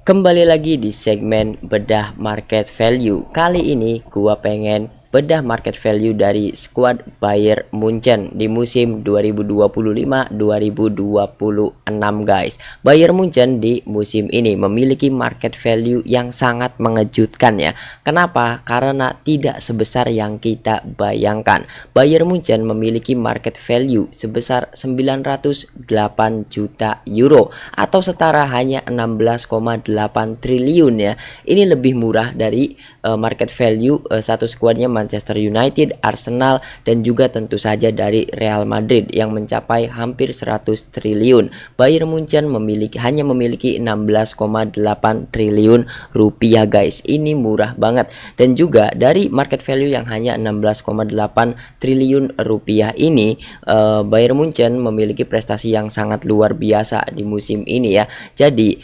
Kembali lagi di segmen bedah market value. Kali ini gua pengen bedah market value dari skuad Bayern Munchen di musim 2025-2026 guys. Bayern Munchen di musim ini memiliki market value yang sangat mengejutkan ya. Kenapa? Karena tidak sebesar yang kita bayangkan. Bayern Munchen memiliki market value sebesar 908 juta euro atau setara hanya 16,8 triliun ya. Ini lebih murah dari market value satu skuadnya Manchester United, Arsenal, dan juga tentu saja dari Real Madrid yang mencapai hampir 100 triliun. Bayern Munchen hanya memiliki 16,8 triliun rupiah guys. Ini murah banget. Dan juga dari market value yang hanya 16,8 triliun rupiah ini, Bayern Munchen memiliki prestasi yang sangat luar biasa di musim ini ya. Jadi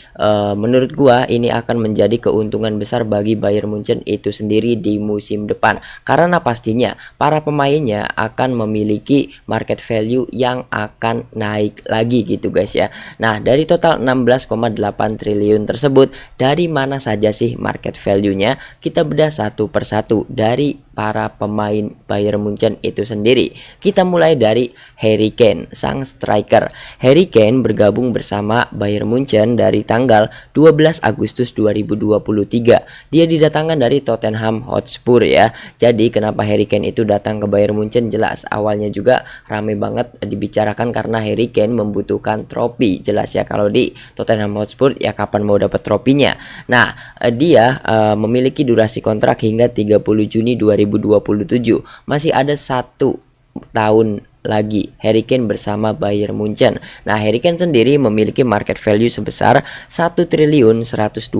menurut gua ini akan menjadi keuntungan besar bagi Bayern Munchen itu sendiri di musim depan, karena pastinya para pemainnya akan memiliki market value yang akan naik lagi gitu guys ya. Nah, dari total 16,8 triliun tersebut, dari mana saja sih market value-nya? Kita bedah satu persatu dari para pemain Bayern Munchen itu sendiri. Kita mulai dari Harry Kane, sang striker. Harry Kane bergabung bersama Bayern Munchen dari tanggal 12 Agustus 2023. Dia didatangkan dari Tottenham Hotspur ya. Jadi kenapa Harry Kane itu datang ke Bayern Munchen? Jelas awalnya juga rame banget dibicarakan karena Harry Kane membutuhkan trofi. Jelas ya, kalau di Tottenham Hotspur ya kapan mau dapat trofinya. Nah, dia memiliki durasi kontrak hingga 30 Juni 2027. Masih ada 1 tahun lagi Harry Kane bersama Bayern Munchen. Nah, Harry Kane sendiri memiliki market value sebesar 1 triliun 129,81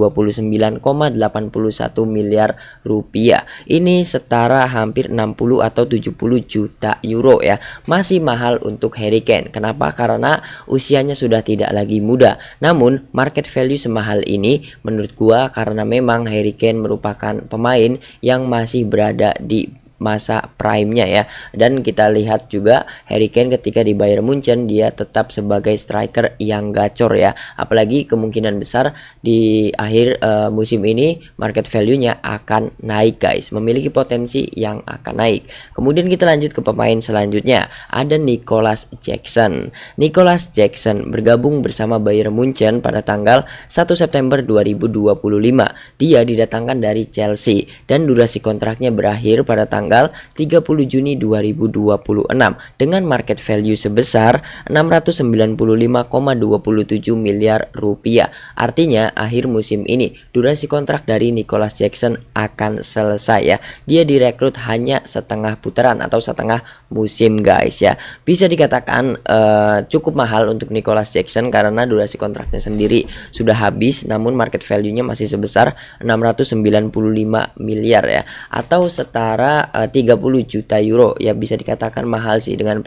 miliar rupiah. Ini setara hampir 60 atau 70 juta euro ya. Masih mahal untuk Harry Kane. Kenapa? Karena usianya sudah tidak lagi muda. Namun market value semahal ini menurut gua karena memang Harry Kane merupakan pemain yang masih berada di masa prime-nya ya. Dan kita lihat juga Harry Kane ketika di Bayern Munchen dia tetap sebagai striker yang gacor ya. Apalagi kemungkinan besar di akhir musim ini market value-nya akan naik guys. Memiliki potensi yang akan naik. Kemudian kita lanjut ke pemain selanjutnya. Ada Nicolas Jackson. Nicolas Jackson bergabung bersama Bayern Munchen pada tanggal 1 September 2025. Dia didatangkan dari Chelsea dan durasi kontraknya berakhir pada tanggal 30 Juni 2026 dengan market value sebesar 695,27 miliar rupiah. Artinya akhir musim ini durasi kontrak dari Nicolas Jackson akan selesai ya. Dia direkrut hanya setengah putaran atau setengah musim guys ya. Bisa dikatakan cukup mahal untuk Nicolas Jackson karena durasi kontraknya sendiri sudah habis, namun market value-nya masih sebesar 695 miliar ya, atau setara 30 juta euro ya. Bisa dikatakan mahal sih dengan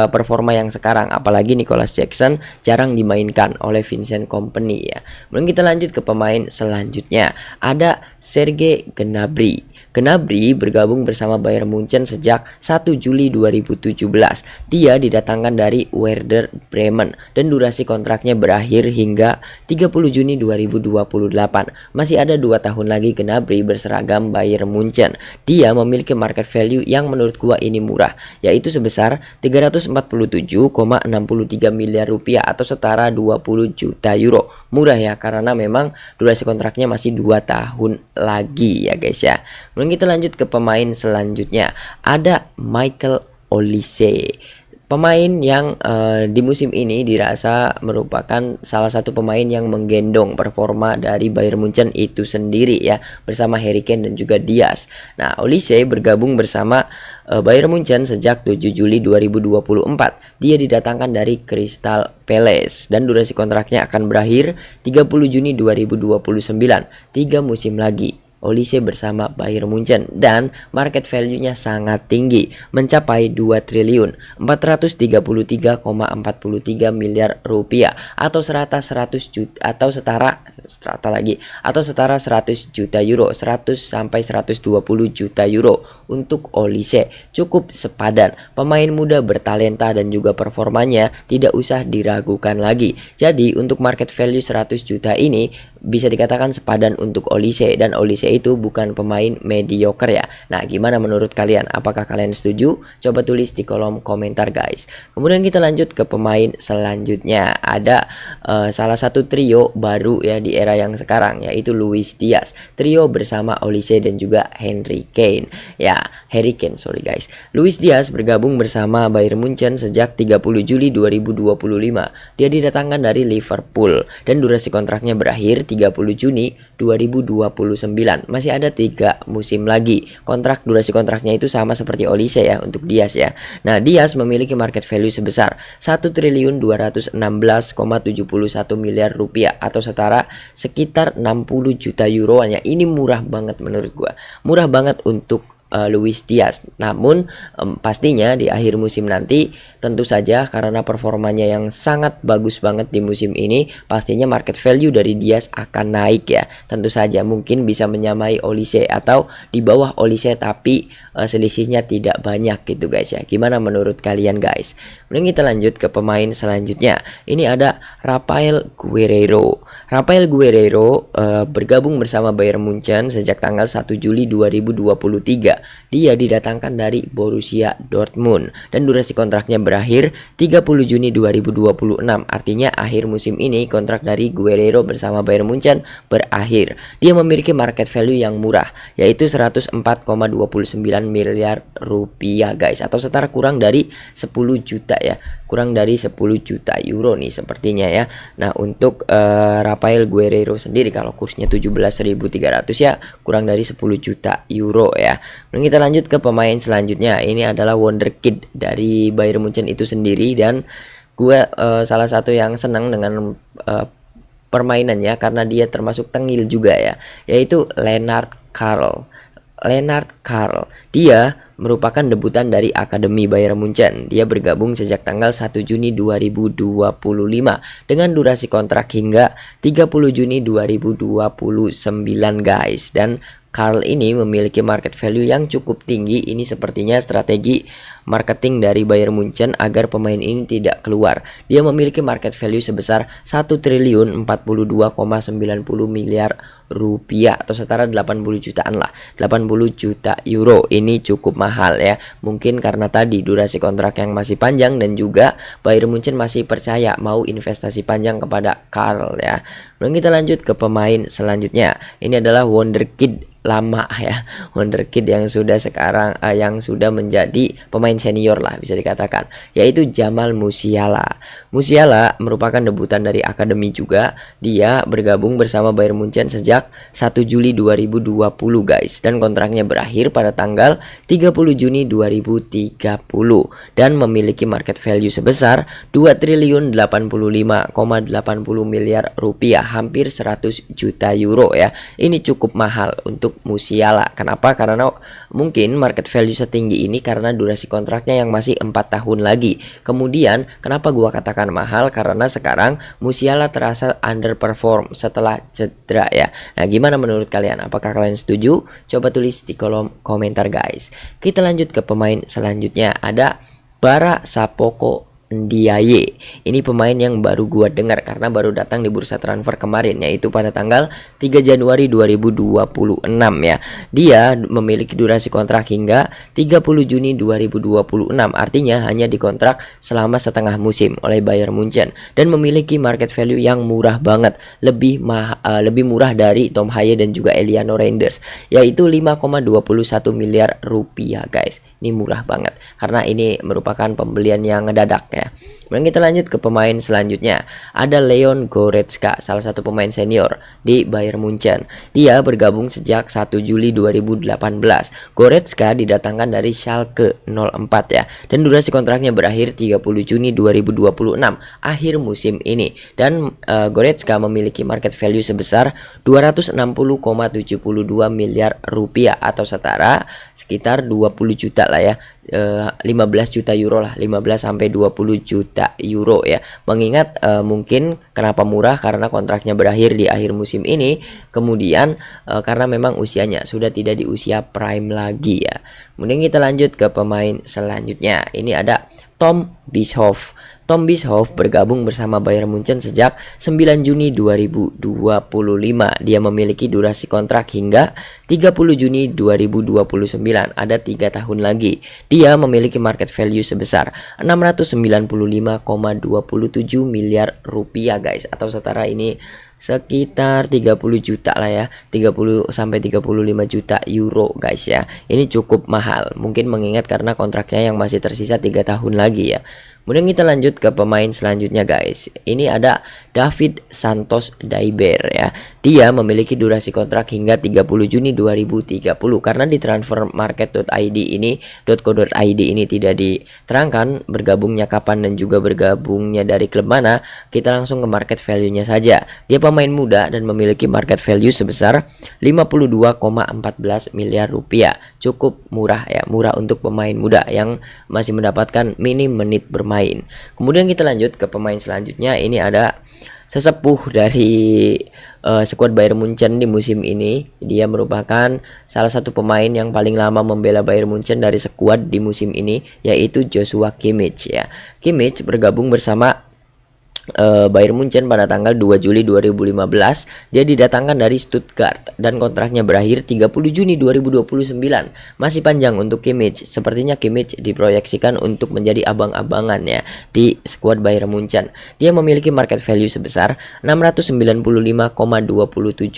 performa yang sekarang, apalagi Nicolas Jackson jarang dimainkan oleh Vincent Kompany ya. Kemudian kita lanjut ke pemain selanjutnya. Ada Serge Gnabry. Gnabry bergabung bersama Bayern Munchen sejak 1 Juli 2017. Dia didatangkan dari Werder Bremen dan durasi kontraknya berakhir hingga 30 Juni 2028. Masih ada 2 tahun lagi Gnabry berseragam Bayern Munchen. Dia memiliki market value yang menurut gua ini murah, yaitu sebesar 347,63 miliar rupiah atau setara 20 juta euro. Murah ya, karena memang durasi kontraknya masih 2 tahun lagi ya guys ya. Kemudian kita lanjut ke pemain selanjutnya. Ada Michael Olise. Pemain yang di musim ini dirasa merupakan salah satu pemain yang menggendong performa dari Bayern Munchen itu sendiri ya, bersama Harry Kane dan juga Diaz. Nah, Olise bergabung bersama Bayern Munchen sejak 7 Juli 2024. Dia didatangkan dari Crystal Palace dan durasi kontraknya akan berakhir 30 Juni 2029. 3 musim lagi. Olise bersama Bayern Munchen, dan market value-nya sangat tinggi, mencapai 2.433,43 miliar rupiah atau setara 100 juta euro, 100 sampai 120 juta euro untuk Olise. Cukup sepadan, pemain muda bertalenta dan juga performanya tidak usah diragukan lagi. Jadi untuk market value 100 juta ini bisa dikatakan sepadan untuk Olise, dan Olise itu bukan pemain mediocre ya. Nah, gimana menurut kalian? Apakah kalian setuju? Coba tulis di kolom komentar guys. Kemudian kita lanjut ke pemain selanjutnya. Ada salah satu trio baru ya di era yang sekarang, yaitu Luis Diaz. Trio bersama Olise dan juga Harry Kane. Sorry guys. Luis Diaz bergabung bersama Bayern Munchen sejak 30 Juli 2025. Dia didatangkan dari Liverpool dan durasi kontraknya berakhir 30 Juni 2029. Masih ada 3 musim lagi. Durasi kontraknya itu sama seperti Olise ya untuk Diaz ya. Nah, Diaz memiliki market value sebesar 1.216,71 miliar rupiah atau setara sekitar 60 juta euroan ya. Ini murah banget menurut gua. Murah banget untuk Luis Diaz. Namun pastinya di akhir musim nanti, tentu saja karena performanya yang sangat bagus banget di musim ini, pastinya market value dari Diaz akan naik ya. Tentu saja mungkin bisa menyamai Olise atau di bawah Olise, tapi selisihnya tidak banyak gitu guys ya. Gimana menurut kalian guys? Kemudian kita lanjut ke pemain selanjutnya. Ini ada Rafael Guerreiro. Rafael Guerreiro bergabung bersama Bayern Munchen sejak tanggal 1 Juli 2023. Dia didatangkan dari Borussia Dortmund dan durasi kontraknya berakhir 30 Juni 2026. Artinya akhir musim ini kontrak dari Guerreiro bersama Bayern Munchen berakhir. Dia memiliki market value yang murah, yaitu 104,29 miliar rupiah guys, atau setara kurang dari 10 juta ya. Kurang dari 10 juta euro nih sepertinya ya. Nah, untuk Rafael Guerreiro sendiri kalau kursnya 17.300 ya, kurang dari 10 juta euro ya. Dan kita lanjut ke pemain selanjutnya. Ini adalah wonderkid dari Bayern Munchen itu sendiri, dan gue salah satu yang senang dengan permainannya karena dia termasuk tengil juga ya, yaitu Lennart Karl. Dia merupakan debutan dari Akademi Bayern Munchen. Dia bergabung sejak tanggal 1 Juni 2025 dengan durasi kontrak hingga 30 Juni 2029 guys. Dan Karl ini memiliki market value yang cukup tinggi. Ini sepertinya strategi marketing dari Bayern Munchen agar pemain ini tidak keluar. Dia memiliki market value sebesar 1.042,90 miliar rupiah atau setara 80 jutaan lah, 80 juta euro. Ini cukup mahal ya. Mungkin karena tadi durasi kontrak yang masih panjang dan juga Bayern Munchen masih percaya mau investasi panjang kepada Karl ya. Dan kita lanjut ke pemain selanjutnya. Ini adalah wonderkid lama ya, wonderkid yang sudah sekarang yang sudah menjadi pemain senior lah bisa dikatakan, yaitu Jamal Musiala. Musiala merupakan debutan dari akademi juga. Dia bergabung bersama Bayern Munchen sejak 1 Juli 2020 guys, dan kontraknya berakhir pada tanggal 30 Juni 2030 dan memiliki market value sebesar 2.085,80 miliar rupiah, hampir 100 juta euro ya. Ini cukup mahal untuk Musiala. Kenapa? Karena mungkin market value setinggi ini karena durasi kontraknya yang masih 4 tahun lagi. Kemudian kenapa gua katakan mahal? Karena sekarang Musiala terasa underperform setelah cedera ya. Nah, gimana menurut kalian? Apakah kalian setuju? Coba tulis di kolom komentar guys. Kita lanjut ke pemain selanjutnya. Ada Bara Sapoko Ndiaye. Ini pemain yang baru gua dengar karena baru datang di bursa transfer kemarin, yaitu pada tanggal 3 Januari 2026 ya. Dia memiliki durasi kontrak hingga 30 Juni 2026. Artinya hanya dikontrak selama setengah musim oleh Bayern Munchen dan memiliki market value yang murah banget, lebih murah dari Tom Haye dan juga Eliano Reinders, yaitu 5,21 miliar rupiah guys. Ini murah banget karena ini merupakan pembelian yang ngedadak ya. ya. Kemudian kita lanjut ke pemain selanjutnya. Ada Leon Goretzka, salah satu pemain senior di Bayern Munchen. Dia bergabung sejak 1 Juli 2018. Goretzka didatangkan dari Schalke 04 ya. Dan durasi kontraknya berakhir 30 Juni 2026, akhir musim ini. Dan Goretzka memiliki market value sebesar 260,72 miliar rupiah atau setara sekitar 20 juta lah ya. 15 juta euro lah, 15 sampai 20 juta euro ya. Mengingat mungkin kenapa murah karena kontraknya berakhir di akhir musim ini, kemudian karena memang usianya sudah tidak di usia prime lagi ya. Kemudian kita lanjut ke pemain selanjutnya. Ini ada Tom Bischoff. Tom Bischoff bergabung bersama Bayern Munchen sejak 9 Juni 2025. Dia memiliki durasi kontrak hingga 30 Juni 2029. Ada 3 tahun lagi. Dia memiliki market value sebesar 695,27 miliar rupiah guys, atau setara ini sekitar 30 juta lah ya, 30 sampai 35 juta euro guys ya. Ini cukup mahal, mungkin mengingat karena kontraknya yang masih tersisa 3 tahun lagi ya. Kemudian kita lanjut ke pemain selanjutnya guys. Ini ada David Santos Daiber ya. Dia memiliki durasi kontrak hingga 30 Juni 2030. Karena di transfermarket.id ini .co.id ini tidak diterangkan bergabungnya kapan dan juga bergabungnya dari klub mana, kita langsung ke market value-nya saja. Dia pemain muda dan memiliki market value sebesar 52,14 miliar rupiah. Cukup murah ya, murah untuk pemain muda yang masih mendapatkan minim menit bermain. Kemudian kita lanjut ke pemain selanjutnya. Ini ada sesepuh dari skuad Bayern Munchen di musim ini. Dia merupakan salah satu pemain yang paling lama membela Bayern Munchen dari skuad di musim ini, yaitu Joshua Kimmich ya. Kimmich bergabung bersama Bayern Munchen pada tanggal 2 Juli 2015. Dia didatangkan dari Stuttgart dan kontraknya berakhir 30 Juni 2029. Masih panjang untuk Kimmich. Sepertinya Kimmich diproyeksikan untuk menjadi abang-abangan ya di skuad Bayern Munchen. Dia memiliki market value sebesar 695,27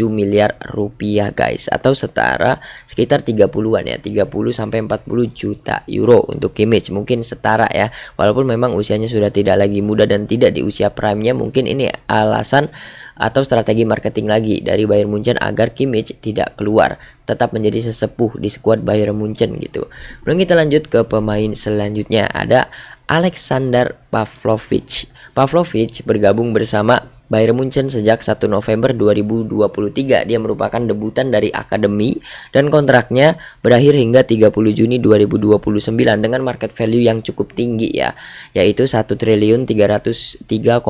miliar rupiah guys, atau setara sekitar 30-an ya, 30 sampai 40 juta euro untuk Kimmich. Mungkin setara ya, walaupun memang usianya sudah tidak lagi muda dan tidak di usia prime-nya. Mungkin ini alasan atau strategi marketing lagi dari Bayern Munchen agar Kimmich tidak keluar, tetap menjadi sesepuh di skuad Bayern Munchen gitu. Kemudian kita lanjut ke pemain selanjutnya. Ada Alexander Pavlovic. Pavlovic bergabung bersama Bayern Munchen sejak 1 November 2023. Dia merupakan debutan dari akademi dan kontraknya berakhir hingga 30 Juni 2029 dengan market value yang cukup tinggi ya, yaitu 1.303,62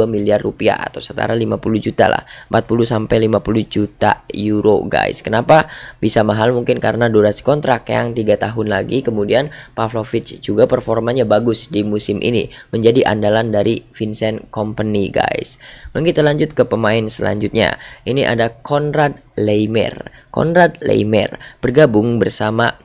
miliar rupiah atau setara 50 juta lah, 40 sampai 50 juta euro guys. Kenapa bisa mahal? Mungkin karena durasi kontrak yang 3 tahun lagi. Kemudian Pavlovic juga performanya bagus di musim ini, menjadi andalan dari Vincent Kompany guys. Kemudian kita lanjut ke pemain selanjutnya. Ini ada Konrad Laimer. Konrad Laimer bergabung bersama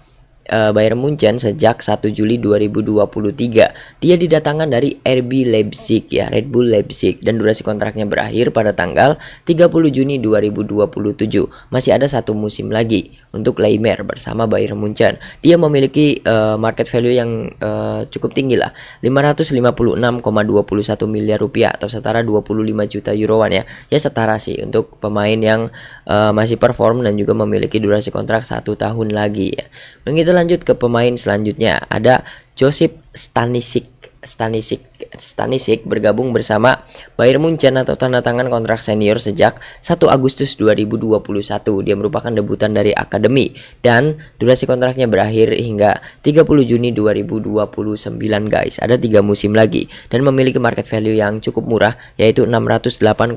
Bayern Munchen sejak 1 Juli 2023. Dia didatangkan dari RB Leipzig ya, Red Bull Leipzig, dan durasi kontraknya berakhir pada tanggal 30 Juni 2027. Masih ada 1 musim lagi untuk Laimer bersama Bayern Munchen. Dia memiliki market value yang cukup tinggi lah, 556,21 miliar rupiah atau setara 25 juta euroan ya. Ya setara sih untuk pemain yang masih perform dan juga memiliki durasi kontrak 1 tahun lagi ya. Dan kita lanjut ke pemain selanjutnya. Ada Josip Stanisic bergabung bersama Bayern Munchen atau tanda tangan kontrak senior sejak 1 Agustus 2021. Dia merupakan debutan dari akademi dan durasi kontraknya berakhir hingga 30 Juni 2029 guys. Ada 3 musim lagi dan memiliki market value yang cukup murah, yaitu 608,36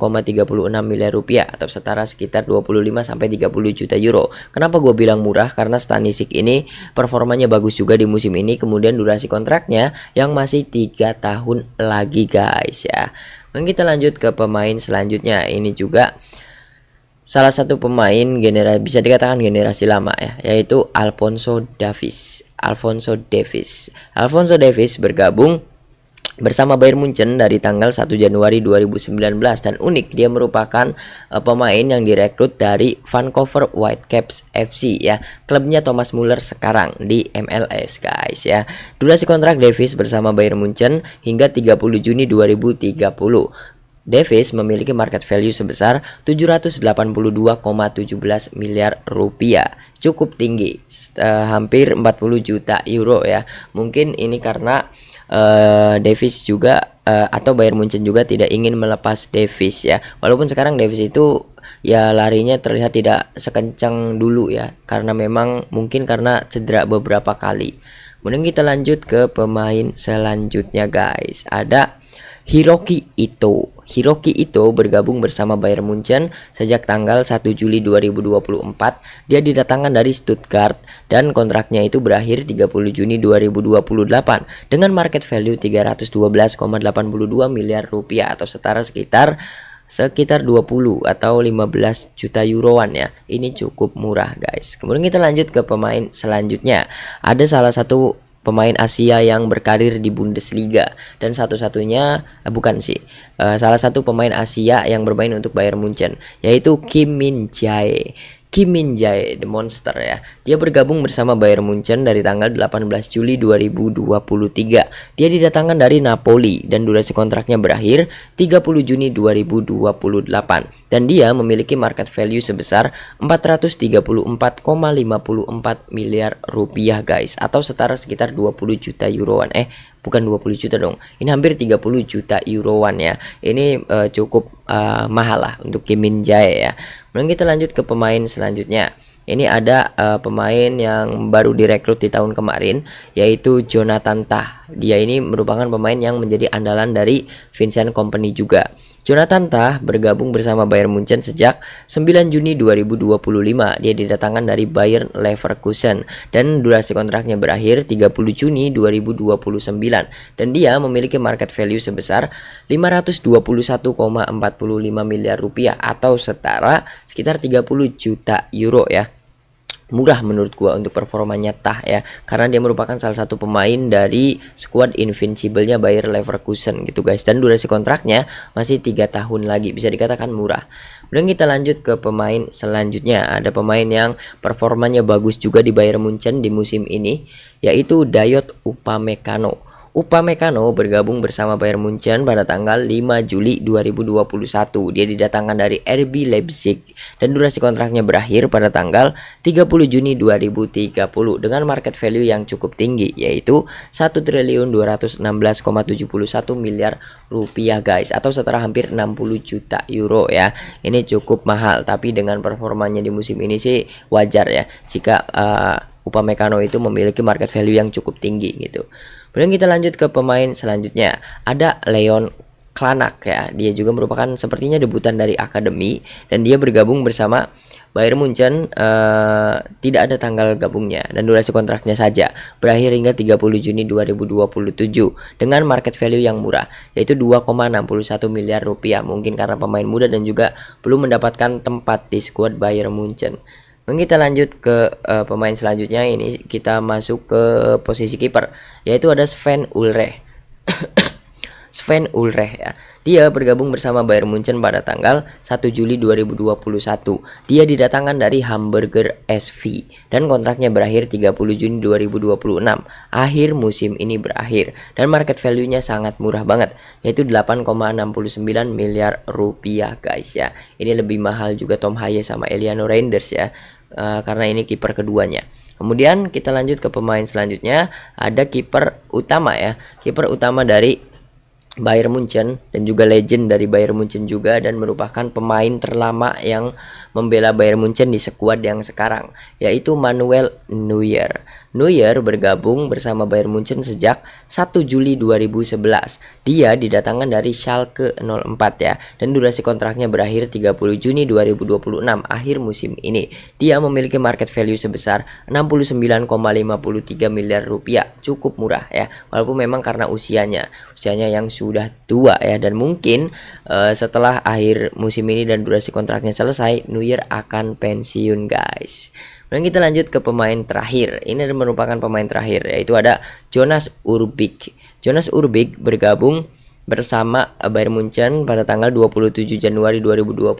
miliar rupiah atau setara sekitar 25 sampai 30 juta euro. Kenapa gue bilang murah? Karena Stanisic ini performanya bagus juga di musim ini. Kemudian durasi kontraknya yang masih 3 tahun lagi guys ya. Dan kita lanjut ke pemain selanjutnya. Ini juga salah satu pemain bisa dikatakan generasi lama ya, yaitu Alphonso Davies. Alphonso Davies bergabung bersama Bayern Munchen dari tanggal 1 Januari 2019 dan unik dia merupakan pemain yang direkrut dari Vancouver Whitecaps FC ya, klubnya Thomas Muller sekarang di MLS guys ya. Durasi kontrak Davis bersama Bayern Munchen hingga 30 Juni 2030. Davis memiliki market value sebesar 782,17 miliar rupiah. Cukup tinggi, hampir 40 juta euro ya. Mungkin ini karena Davis juga atau Bayern Munchen juga tidak ingin melepas Davis ya. Walaupun sekarang Davis itu ya larinya terlihat tidak sekencang dulu ya, karena memang mungkin karena cedera beberapa kali. Kemudian kita lanjut ke pemain selanjutnya guys. Ada Hiroki Ito. Hiroki Ito bergabung bersama Bayern Munchen sejak tanggal 1 Juli 2024. Dia didatangkan dari Stuttgart dan kontraknya itu berakhir 30 Juni 2028 dengan market value 312,82 miliar rupiah atau setara sekitar 20 atau 15 juta euroan ya. Ini cukup murah guys. Kemudian kita lanjut ke pemain selanjutnya. Ada salah satu pemain Asia yang berkarir di Bundesliga dan satu-satunya bukan sih, salah satu pemain Asia yang bermain untuk Bayern Munchen, yaitu Kim Min Jae. Kim Min Jae, the monster ya. Dia bergabung bersama Bayern Munchen dari tanggal 18 Juli 2023. Dia didatangkan dari Napoli dan durasi kontraknya berakhir 30 Juni 2028. Dan dia memiliki market value sebesar 434,54 miliar rupiah guys, atau setara sekitar 20 juta euroan. Bukan 20 juta dong, ini hampir 30 juta euroan ya. Ini cukup mahal lah untuk Kim Min Jae ya. Kemudian kita lanjut ke pemain selanjutnya. Ini ada pemain yang baru direkrut di tahun kemarin, yaitu Jonathan Tah. Dia ini merupakan pemain yang menjadi andalan dari Vincent Kompany juga. Jonathan Tah bergabung bersama Bayern Munchen sejak 9 Juni 2025. Dia didatangkan dari Bayer Leverkusen dan durasi kontraknya berakhir 30 Juni 2029. Dan dia memiliki market value sebesar 521,45 miliar rupiah atau setara sekitar 30 juta euro ya. Murah menurut gua untuk performanya Tah ya, karena dia merupakan salah satu pemain dari squad invincible-nya Bayer Leverkusen gitu guys, dan durasi kontraknya masih 3 tahun lagi, bisa dikatakan murah. Kemudian kita lanjut ke pemain selanjutnya. Ada pemain yang performanya bagus juga di Bayern Munchen di musim ini, yaitu Dayot Upamecano. Upamecano bergabung bersama Bayern Munchen pada tanggal 5 Juli 2021. Dia didatangkan dari RB Leipzig dan durasi kontraknya berakhir pada tanggal 30 Juni 2030 dengan market value yang cukup tinggi, yaitu 1.216,71 miliar rupiah guys, atau setara hampir 60 juta euro ya. Ini cukup mahal, tapi dengan performanya di musim ini sih wajar ya jika Upamecano itu memiliki market value yang cukup tinggi gitu. Kemudian kita lanjut ke pemain selanjutnya. Ada Leon Klanak ya. Dia juga merupakan sepertinya debutan dari akademi dan dia bergabung bersama Bayern Munchen, tidak ada tanggal gabungnya dan durasi kontraknya saja berakhir hingga 30 Juni 2027 dengan market value yang murah, yaitu 2,61 miliar rupiah. Mungkin karena pemain muda dan juga belum mendapatkan tempat di skuad Bayern Munchen. Kita lanjut ke pemain selanjutnya. Ini kita masuk ke posisi kiper, yaitu ada Sven Ulreich. Sven Ulreich ya. Dia bergabung bersama Bayern Munchen pada tanggal 1 Juli 2021. Dia didatangkan dari Hamburger SV dan kontraknya berakhir 30 Juni 2026. Akhir musim ini berakhir dan market value-nya sangat murah banget, yaitu 8,69 miliar rupiah guys ya. Ini lebih mahal juga Tom Haye sama Eliano Reinders ya, karena ini kiper keduanya. Kemudian kita lanjut ke pemain selanjutnya. Ada kiper utama ya, kiper utama dari Bayern Munchen dan juga legend dari Bayern Munchen juga, dan merupakan pemain terlama yang membela Bayern Munchen di skuad yang sekarang, yaitu Manuel Neuer. Neuer bergabung bersama Bayern Munchen sejak 1 Juli 2011. Dia didatangkan dari Schalke 04 ya, dan durasi kontraknya berakhir 30 Juni 2026 akhir musim ini. Dia memiliki market value sebesar 69,53 miliar rupiah. Cukup murah ya, walaupun memang karena usianya yang sudah tua ya, dan mungkin setelah akhir musim ini dan durasi kontraknya selesai, Neuer akan pensiun guys. Dan kita lanjut ke pemain terakhir. Ini merupakan pemain terakhir, yaitu ada Jonas Urbik. Jonas Urbik bergabung bersama Bayern Munchen pada tanggal 27 Januari 2025,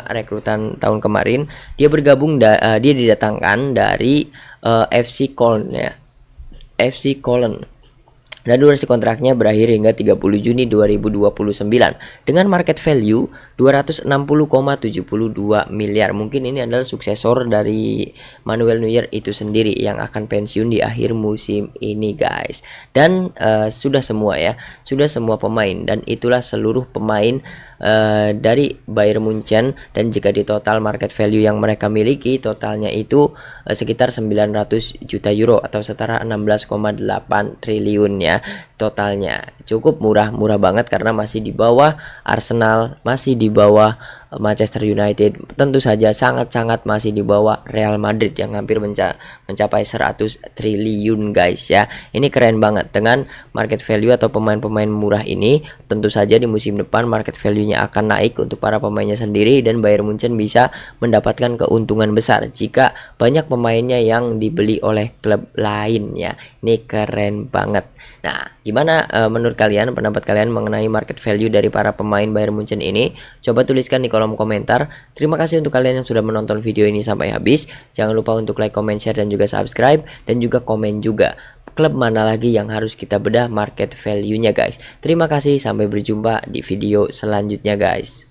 rekrutan tahun kemarin. Dia bergabung dia didatangkan dari FC Köln ya. FC Köln. Dan durasi kontraknya berakhir hingga 30 Juni 2029 dengan market value 260,72 miliar. Mungkin ini adalah suksesor dari Manuel Neuer itu sendiri yang akan pensiun di akhir musim ini guys. Dan sudah semua ya, sudah semua pemain, dan itulah seluruh pemain dari Bayern Munchen. Dan jika di total market value yang mereka miliki, totalnya itu sekitar 900 juta euro atau setara 16,8 triliun ya. Totalnya cukup murah banget karena masih di bawah Arsenal, masih di bawah Manchester United, tentu saja sangat-sangat masih di bawah Real Madrid yang hampir mencapai 100 triliun guys ya. Ini keren banget. Dengan market value atau pemain-pemain murah ini, tentu saja di musim depan market value-nya akan naik untuk para pemainnya sendiri, dan Bayern Munchen bisa mendapatkan keuntungan besar jika banyak pemainnya yang dibeli oleh klub lain ya. Ini keren banget. Nah, gimana menurut kalian, pendapat kalian mengenai market value dari para pemain Bayern Munchen ini? Coba tuliskan di kolom komentar. Terima kasih untuk kalian yang sudah menonton video ini sampai habis. Jangan lupa untuk like, comment, share, dan juga subscribe, dan juga komen juga klub mana lagi yang harus kita bedah market value-nya guys. Terima kasih, sampai berjumpa di video selanjutnya guys.